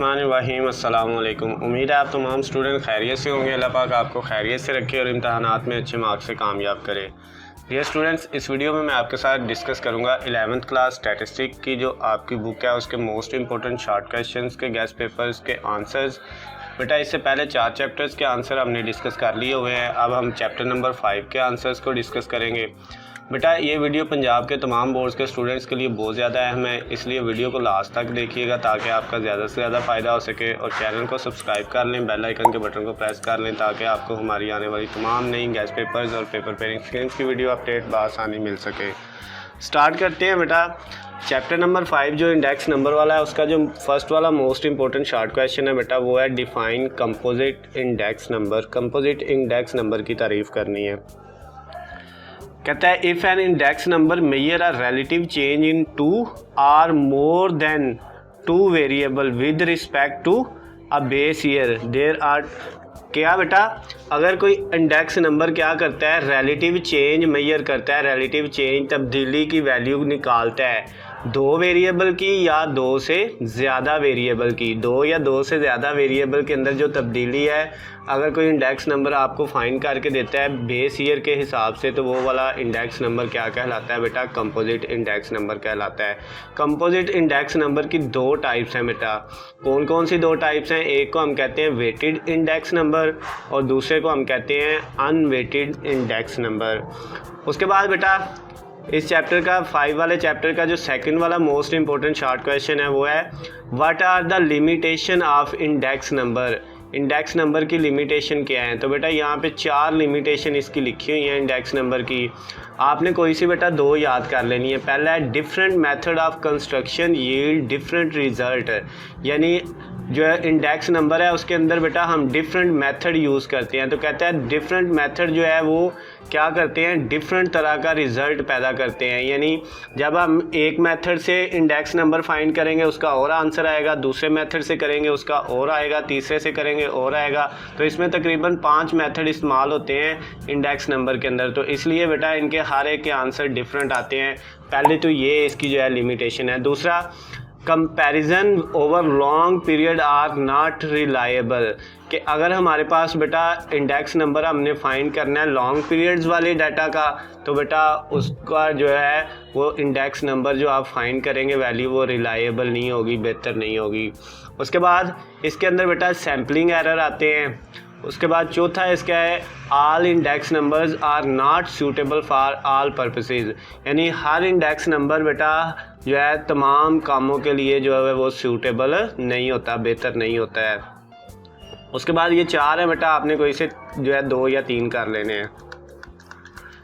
वहीम अस्सलाम वालेकुम। उम्मीद है आप तमाम स्टूडेंट खैरियत से होंगे। अल्लाह पाक आपको खैरियत से रखे और इम्तहानात में अच्छे मार्क्स से कामयाब करे। डियर स्टूडेंट्स, इस वीडियो में मैं आपके साथ डिस्कस करूंगा 11th क्लास स्टैटिस्टिक की जो आपकी बुक है उसके मोस्ट इंपॉर्टेंट शॉर्ट क्वेश्चंस के गेस्ट पेपर्स के आंसर्स। बेटा इससे पहले 4 चैप्टर्स के आंसर हमने डिस्कस कर लिए हुए हैं। अब हम चैप्टर नंबर 5 के आंसर्स को डिस्कस करेंगे। बेटा ये वीडियो पंजाब के तमाम बोर्ड्स के स्टूडेंट्स के लिए बहुत ज़्यादा अहम है, इसलिए वीडियो को लास्ट तक देखिएगा ताकि आपका ज़्यादा से ज़्यादा फ़ायदा हो सके। और चैनल को सब्सक्राइब कर लें, बेल आइकन के बटन को प्रेस कर लें ताकि आपको हमारी आने वाली तमाम नई गेस्ट पेपर्स और पेपर पेयरिंग स्कीम्स की वीडियो अपडेट बआसानी मिल सके। स्टार्ट करते हैं बेटा। चैप्टर नंबर 5 जो इंडेक्स नंबर वाला है उसका जो फर्स्ट वाला मोस्ट इंपॉर्टेंट शॉर्ट क्वेश्चन है बेटा वो है define composite index number. Composite index number की तारीफ़ करनी है। कहता है if an index number measure a relative change in 2 or more than 2 variable with respect to a base year there are. क्या बेटा, अगर कोई इंडेक्स नंबर क्या करता है, रिलेटिव चेंज मेजर करता है, रिलेटिव चेंज तब्दीली की वैल्यू निकालता है 2 वेरिएबल की या 2 से ज़्यादा वेरिएबल की, 2 या 2 से ज़्यादा वेरिएबल के अंदर जो तब्दीली है, अगर कोई इंडेक्स नंबर आपको फाइंड करके देता है बेस ईयर के हिसाब से तो वो वाला इंडेक्स नंबर क्या कहलाता है बेटा, कंपोजिट इंडेक्स नंबर कहलाता है। कंपोजिट इंडेक्स नंबर की 2 टाइप्स हैं बेटा। कौन कौन सी 2 टाइप्स हैं? एक को हम कहते हैं वेटेड इंडेक्स नंबर और दूसरे को हम कहते हैं अनवेटेड इंडेक्स नंबर। उसके बाद बेटा इस चैप्टर का 5 वाले चैप्टर का जो सेकंड वाला मोस्ट इंपॉर्टेंट शॉर्ट क्वेश्चन है वो है what are the limitation of index number. Index number की लिमिटेशन क्या है? तो बेटा यहाँ पे 4 लिमिटेशन इसकी लिखी हुई हैं इंडेक्स नंबर की। आपने कोई सी बेटा 2 याद कर लेनी है। पहला है different method of construction yield different result, यानी जो है इंडेक्स नंबर है उसके अंदर बेटा हम डिफरेंट मेथड यूज़ करते हैं। तो कहता है डिफरेंट मेथड जो है वो क्या करते हैं, डिफरेंट तरह का रिज़ल्ट पैदा करते हैं। यानी जब हम एक मेथड से इंडेक्स नंबर फाइंड करेंगे उसका और आंसर आएगा, दूसरे मेथड से करेंगे उसका और आएगा, तीसरे से करेंगे और आएगा। तो इसमें तकरीबन 5 मेथड इस्तेमाल होते हैं इंडेक्स नंबर के अंदर, तो इसलिए बेटा इनके हर एक के आंसर डिफरेंट आते हैं। पहले तो ये इसकी जो है लिमिटेशन है। दूसरा, comparison over long period are not reliable, कि अगर हमारे पास बेटा इंडेक्स नंबर हमने फाइंड करना है लॉन्ग पीरियड्स वाले डाटा का तो बेटा उसका जो है वो इंडेक्स नंबर जो आप फाइंड करेंगे वैल्यू वो रिलायबल नहीं होगी, बेहतर नहीं होगी। उसके बाद इसके अंदर बेटा सैम्पलिंग एरर आते हैं। उसके बाद चौथा इसका है all index numbers are not suitable for all purposes, यानी हर इंडेक्स नंबर बेटा जो है तमाम कामों के लिए जो है वो सूटेबल नहीं होता, बेहतर नहीं होता है। उसके बाद ये 4 है बेटा, आपने कोई से जो है 2 या 3 कर लेने हैं।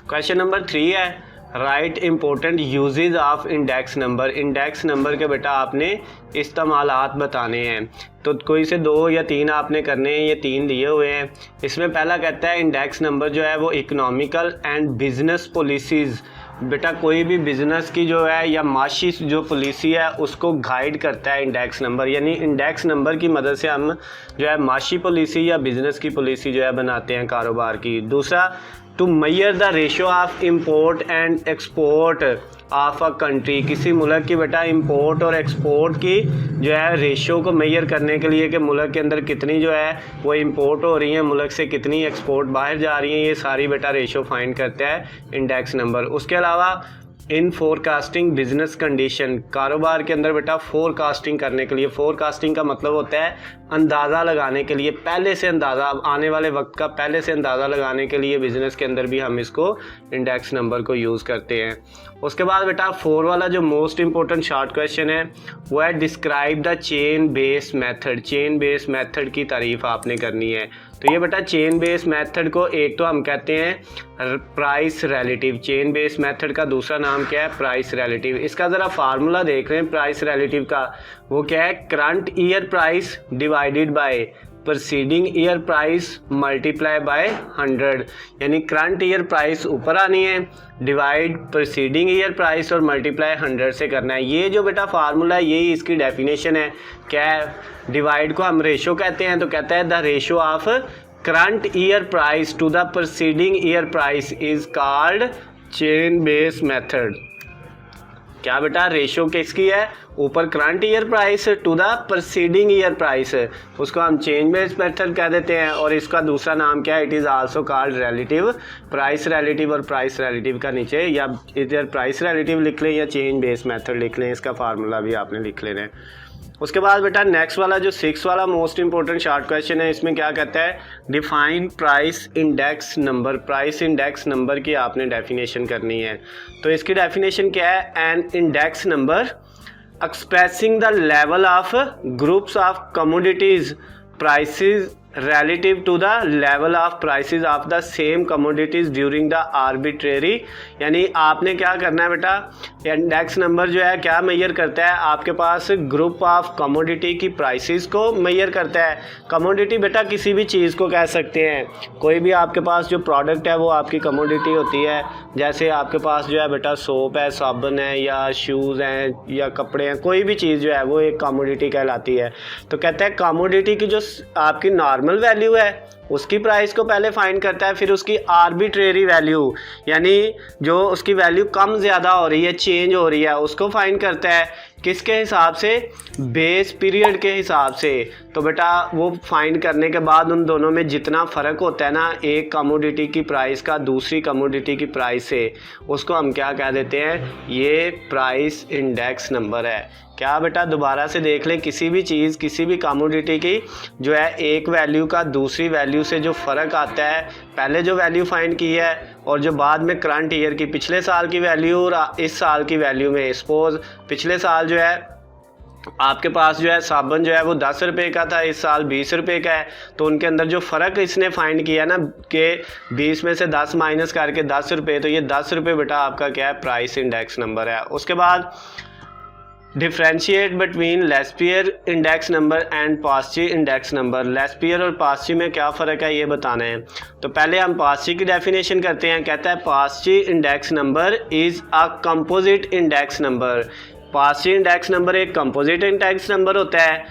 क्वेश्चन नंबर 3 है right important uses of index number. Index number के बेटा आपने इस्तेमालात बताने हैं, तो कोई से 2 या 3 आपने करने हैं। ये 3 दिए हुए हैं। इसमें पहला कहता है इंडेक्स नंबर जो है वो इकोनॉमिकल एंड बिजनेस पॉलिसीज़, बेटा कोई भी बिज़नेस की जो है या माशी जो पॉलिसी है उसको गाइड करता है इंडेक्स नंबर, यानी इंडेक्स नंबर की मदद से हम जो है माशी पॉलिसी या बिज़नेस की पॉलिसी जो है बनाते हैं कारोबार की। दूसरा, to measure the ratio of import and export of a country, किसी मुल्क की बेटा इंपोर्ट और एक्सपोर्ट की जो है रेशो को मेजर करने के लिए कि मुल्क के अंदर कितनी जो है वो इंपोर्ट हो रही है, मुल्क से कितनी एक्सपोर्ट बाहर जा रही है, ये सारी बेटा रेशो फाइंड करता है इंडेक्स नंबर। उसके अलावा इन फोरकास्टिंग बिजनेस कंडीशन, कारोबार के अंदर बेटा फोरकास्टिंग करने के लिए, फोरकास्टिंग का मतलब होता है अंदाज़ा लगाने के लिए, पहले से अंदाज़ा, आने वाले वक्त का पहले से अंदाज़ा लगाने के लिए बिज़नेस के अंदर भी हम इसको इंडेक्स नंबर को यूज़ करते हैं। उसके बाद बेटा 4 वाला जो मोस्ट इंपॉर्टेंट शॉर्ट क्वेश्चन है वो है describe the chain base method. Chain base method की तारीफ़ आपने करनी है। तो ये बेटा चेन बेस मेथड को एक तो हम कहते हैं price relative, chain base method का दूसरा नाम क्या है, प्राइस रिलेटिव। इसका ज़रा फार्मूला देख रहे हैं प्राइस रिलेटिव का, वो क्या है, current year price divided by preceding year price multiply by 100, यानी करंट ईयर प्राइस ऊपर आनी है, डिवाइड प्रीसीडिंग ईयर प्राइस और मल्टीप्लाई 100 से करना है। ये जो बेटा फार्मूला है यही इसकी डेफिनेशन है। क्या है, डिवाइड को हम रेशो कहते हैं, तो कहता है the ratio of current year price to the preceding year price is called chain base method. क्या बेटा, रेशो किसकी है, ऊपर current year price to the preceding year price, उसको हम चेंज बेस्ड मेथड कह देते हैं। और इसका दूसरा नाम क्या है, it is also called relative price relative. और प्राइस रिलेटिव का नीचे या इधर प्राइस रिलेटिव लिख लें या चेंज बेस्ड मेथड लिख लें, इसका फार्मूला भी आपने लिख लेना है। उसके बाद बेटा नेक्स्ट वाला जो 6 वाला मोस्ट इंपॉर्टेंट शॉर्ट क्वेश्चन है, इसमें क्या कहता है, define price index number. Price index number की आपने डेफिनेशन करनी है। तो इसकी डेफिनेशन क्या है, an index number expressing the level of groups of commodities prices relative to the level of prices of the same commodities during the arbitrary। यानी आपने क्या करना है बेटा, इंडेक्स नंबर जो है क्या मेजर करता है, आपके पास ग्रुप ऑफ कमोडिटी की प्राइसेस को मेजर करता है। कमोडिटी बेटा किसी भी चीज़ को कह सकते हैं, कोई भी आपके पास जो प्रोडक्ट है वो आपकी कमोडिटी होती है। जैसे आपके पास जो है बेटा सोप है, साबुन है, या शूज़ हैं, या कपड़े हैं, कोई भी चीज़ जो है वो एक कमोडिटी कहलाती है। तो कहते हैं कमोडिटी की जो आपकी नॉर्मल वैल्यू है उसकी प्राइस को पहले फाइंड करता है, फिर उसकी आर्बिट्रेरी वैल्यू यानी जो उसकी वैल्यू कम ज़्यादा हो रही है, चेंज हो रही है, उसको फाइंड करता है किसके हिसाब से, बेस पीरियड के हिसाब से। तो बेटा वो फाइंड करने के बाद उन दोनों में जितना फ़र्क होता है ना एक कमोडिटी की प्राइस का दूसरी कमोडिटी की प्राइस से, उसको हम क्या कह देते हैं, ये प्राइस इंडेक्स नंबर है। क्या बेटा, दोबारा से देख लें, किसी भी चीज़ किसी भी कमोडिटी की जो है एक वैल्यू का दूसरी वैल्यू से जो फ़र्क आता है, पहले जो वैल्यू फाइंड की है और जो बाद में करंट ईयर की पिछले साल की वैल्यू और इस साल की वैल्यू में, सपोज पिछले साल जो है आपके पास जो है साबुन जो है वो 10 रुपये का था, इस साल 20 रुपये का है। तो उनके अंदर जो फ़र्क इसने फाइंड किया ना कि 20 में से 10 माइनस करके 10 रुपये, तो ये 10 रुपये बेटा आपका क्या है, प्राइस इंडेक्स नंबर है। उसके बाद differentiate between Laspeyres index number and Paasche index number. Laspeyres और पास्ची में क्या फ़र्क है ये बताना है। तो पहले हम पास्ची की डेफिनेशन करते हैं। कहता है Paasche index number is a composite index number. Paasche index number एक कंपोजिट इंडेक्स नंबर होता है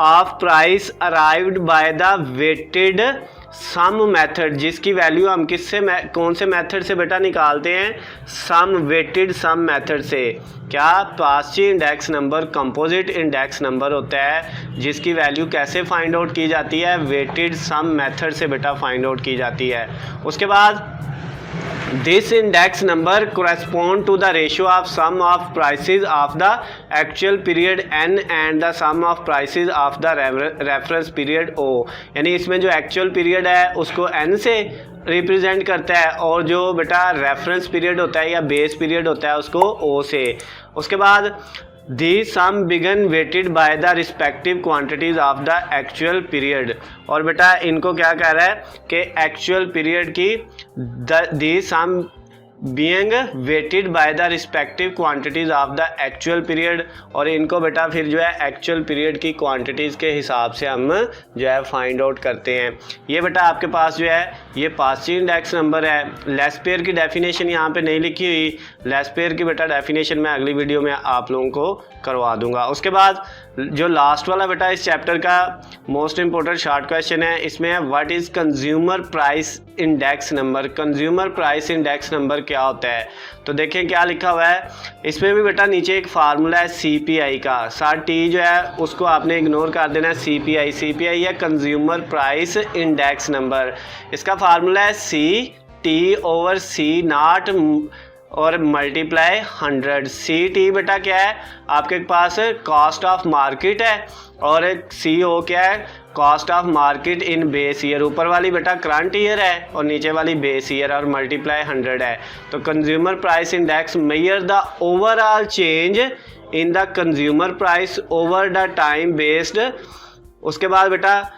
of price arrived by the weighted sum method, जिसकी वैल्यू हम किससे कौन से मेथड से बेटा निकालते हैं, सम वेटेड सम मेथड से। क्या, Paasche index number composite index number होता है जिसकी वैल्यू कैसे फाइंड आउट की जाती है, वेटेड सम मेथड से बेटा फाइंड आउट की जाती है। उसके बाद this index number correspond to the ratio of sum of prices of the actual period n and the sum of prices of the reference period o। यानी इसमें जो एक्चुअल पीरियड है उसको n से रिप्रेजेंट करता है और जो बेटा रेफरेंस पीरियड होता है या बेस पीरियड होता है उसको o से। उसके बाद दी सम बिगन weighted by the respective quantities of the actual period. और बेटा इनको क्या कह रहा है कि एक्चुअल पीरियड की the sum being weighted by the respective quantities of the actual period. और इनको बेटा फिर जो है एक्चुअल पीरियड की क्वांटिटीज़ के हिसाब से हम जो है फाइंड आउट करते हैं। ये बेटा आपके पास जो है ये पास्ची इंडेक्स नंबर है। लेस्पियर की डेफिनेशन यहाँ पे नहीं लिखी हुई, लेस्पियर की बेटा डेफिनेशन मैं अगली वीडियो में आप लोगों को करवा दूंगा। उसके बाद जो लास्ट वाला बेटा इस चैप्टर का मोस्ट इंपॉर्टेंट शॉर्ट क्वेश्चन है, इसमें है what is consumer price index number. Consumer price index number क्या होता है, तो देखें क्या लिखा हुआ है। इसमें भी बेटा नीचे एक फार्मूला है CPI का, साथ टी जो है उसको आपने इग्नोर कर देना है। CPI है कंज्यूमर प्राइस इंडेक्स नंबर। इसका फार्मूला है CT/C0 और मल्टीप्लाई 100। CT बेटा क्या है आपके पास, कॉस्ट ऑफ मार्केट है, और CO क्या है, cost of market in base year. ऊपर वाली बेटा करंट ईयर है और नीचे वाली बेस ईयर, और मल्टीप्लाई 100 है। तो consumer price index measure the overall change in the consumer price over the time based. उसके बाद बेटा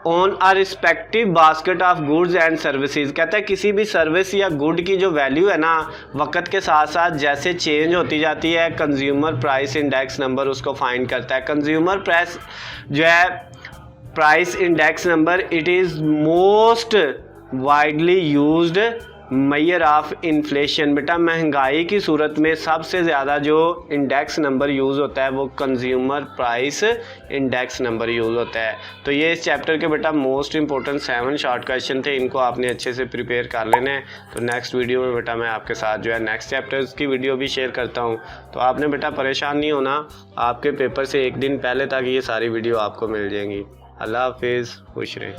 on a respective basket of goods and services. कहता है किसी भी सर्विस या गुड की जो वैल्यू है ना वक्त के साथ साथ जैसे चेंज होती जाती है, कंज्यूमर प्राइस इंडेक्स नंबर उसको फाइंड करता है। कंज्यूमर प्राइस जो है price index number, it is most widely used measure of inflation, बेटा महंगाई की सूरत में सबसे ज़्यादा जो इंडेक्स नंबर यूज़ होता है वो consumer price index number use होता है। तो ये इस चैप्टर के बेटा मोस्ट इंपॉर्टेंट 7 शॉर्ट क्वेश्चन थे, इनको आपने अच्छे से प्रिपेयर कर लेने हैं। तो नेक्स्ट वीडियो में बेटा मैं आपके साथ जो है नेक्स्ट चैप्टर्स की वीडियो भी शेयर करता हूँ। तो आपने बेटा परेशान नहीं होना, आपके पेपर से एक दिन पहले तक ये सारी वीडियो आपको मिल जाएंगी। अल्लाह हाफिज़, खुश रहें।